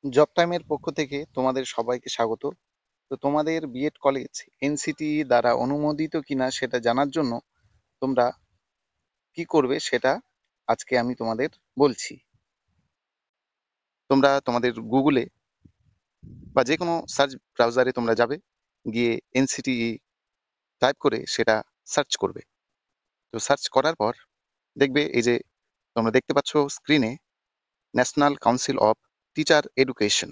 Job টাইমের পক্ষ থেকে তোমাদের সবাইকে স্বাগত। তো তোমাদের বিএড কলেজ এনসিটি দ্বারা অনুমোদিত কিনা সেটা জানার জন্য তোমরা কি করবে সেটা আজকে আমি তোমাদের বলছি। তোমরা তোমাদের গুগলে বা যে কোনো সার্চ ব্রাউজারে তোমরা যাবে, গিয়ে এনসিটি টাইপ করে সেটা সার্চ করবে। তো সার্চ করার পর দেখবে এই যে তোমরা দেখতে পাচ্ছ স্ক্রিনে national council of teacher education,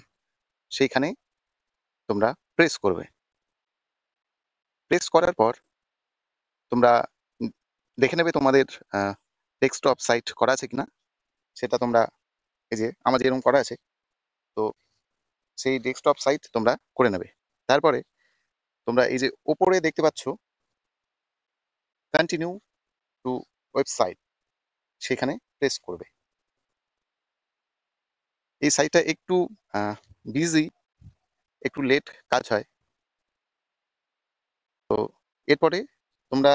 সেইখানে তোমরা প্রেস করবে। প্রেস করার পর তোমরা দেখে নেবে তোমাদের ডেস্কটপ সাইট করা আছে কিনা। সেটা তোমরা এই যে আমার যেরকম করা আছে, তো সেই ডেস্কটপ সাইট তোমরা করে নেবে। তারপরে তোমরা এই যে উপরে দেখতে পাচ্ছ কন্টিনিউ টু ওয়েবসাইট, সেখানে প্রেস করবে। এই সাইটটা একটু বিজি, একটু লেট কাজ হয়। তো এরপরে তোমরা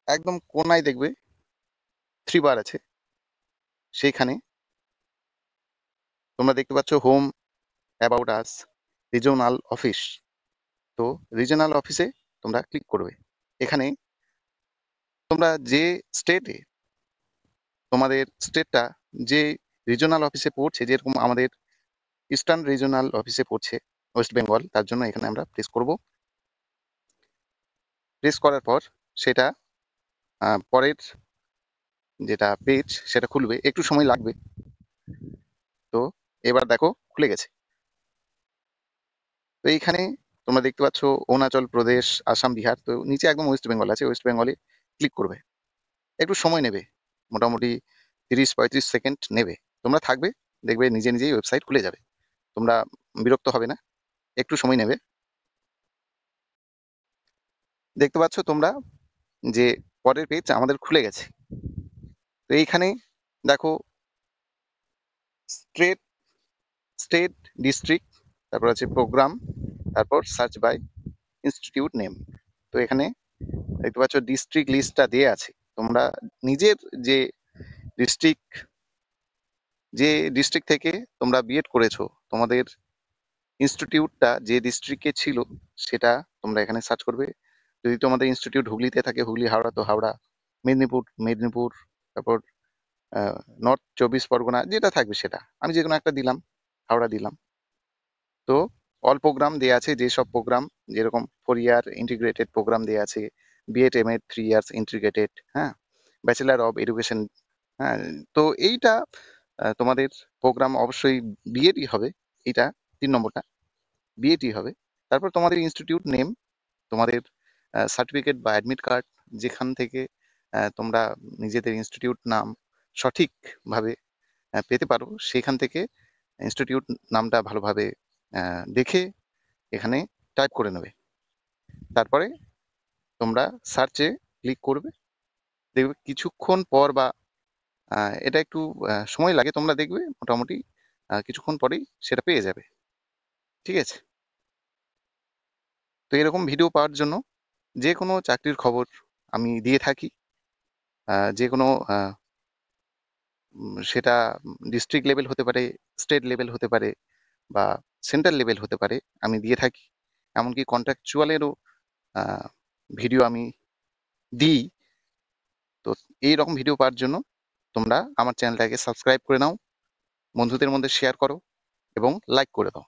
একদম কোনায় দেখবে 3 বার আছে, সেইখানে তোমরা দেখতে পাচ্ছ home, about us, regional office. তো রিজিওনাল অফিসে তোমরা ক্লিক করবে। এখানে তোমরা যে স্টেটে, তোমাদের স্টেটটা যে রিজিওনাল অফিসে পড়ছে, যেরকম আমাদের ইস্টার্ন রিজিওনাল অফিসে পড়ছে ওয়েস্ট বেঙ্গল, তার জন্য এখানে আমরা প্রেস করব। প্রেস করার পর সেটা পরের যেটা পেজ সেটা খুলবে, একটু সময় লাগবে। তো এবার দেখো খুলে গেছে। তো এইখানে তোমরা দেখতে পাচ্ছ অরুণাচল প্রদেশ, আসাম, বিহার। তো নিচে একদম ওয়েস্ট বেঙ্গল আছে, ওয়েস্ট বেঙ্গলে ক্লিক করবে। একটু সময় নেবে, মোটামুটি 30-35 সেকেন্ড নেবে। তোমরা থাকবে, দেখবে নিজে নিজেই ওয়েবসাইট খুলে যাবে। তোমরা বিরক্ত হবে না, একটু সময় নেবে। দেখতে পাচ্ছ তোমরা যে পরের পেজ আমাদের খুলে গেছে। তো এইখানে দেখো স্টেট, স্টেট, ডিস্ট্রিক্ট, তারপর আছে প্রোগ্রাম, তারপর সার্চ বাই ইনস্টিটিউট নেম। তো এখানে দেখতে পাচ্ছ ডিস্ট্রিক্ট লিস্টটা দিয়ে আছে। তোমরা নিজের যে ডিস্ট্রিক্ট, যে ডিস্ট্রিক্ট থেকে তোমরা বিএড করেছো, তোমাদের ইনস্টিটিউটটা যে ডিস্ট্রিক্টে ছিল সেটা তোমরা এখানে সার্চ করবে। যদি তোমাদের ইনস্টিটিউট হুগলিতে থাকে হুগলি, হাওড়া তো হাওড়া, মেদিনীপুর মেদিনীপুর, তারপর নর্থ 24 পরগনা, যেটা থাকবে সেটা। আমি যে কোনো একটা দিলাম, হাওড়া দিলাম। তো অল প্রোগ্রাম দেওয়া আছে, যেসব প্রোগ্রাম, যেরকম 4 ইয়ার ইন্টিগ্রেটেড প্রোগ্রাম দেওয়া আছে, বিএড এমএড 3 ইয়ার্স ইন্টিগ্রেটেড, হ্যাঁ, ব্যাচেলার অফ এডুকেশন, হ্যাঁ। তো এইটা তোমাদের প্রোগ্রাম অবশ্যই বিএডই হবে। এটা 3 নম্বরটা বিএডই হবে। তারপর তোমাদের ইনস্টিটিউট নেম, তোমাদের সার্টিফিকেট বা অ্যাডমিট কার্ড, যেখান থেকে তোমরা নিজেদের ইনস্টিটিউট নাম সঠিকভাবে পেতে পারো, সেখান থেকে ইনস্টিটিউট নামটা ভালোভাবে দেখে এখানে টাইপ করে নেবে। তারপরে তোমরা সার্চে ক্লিক করবে। দেখবে কিছুক্ষণ পর বা এটা একটু সময় লাগে, তোমরা দেখবে মোটামুটি কিছুক্ষণ পরেই সেটা পেয়ে যাবে। ঠিক আছে? তো এরকম ভিডিও পাওয়ার জন্য, যে কোনো চাকরির খবর আমি দিয়ে থাকি, যে কোনো সেটা ডিস্ট্রিক্ট লেভেল হতে পারে, স্টেট লেভেল হতে পারে, বা সেন্ট্রাল লেভেল হতে পারে, আমি দিয়ে থাকি। এমনকি কন্ট্রাকচুয়ালেরও ভিডিও আমি দিই। তো এইরকম ভিডিও পাওয়ার জন্য তোমরা আমার চ্যানেলটাকে সাবস্ক্রাইব করে নাও, বন্ধুদের মধ্যে শেয়ার করো এবং লাইক করে দাও।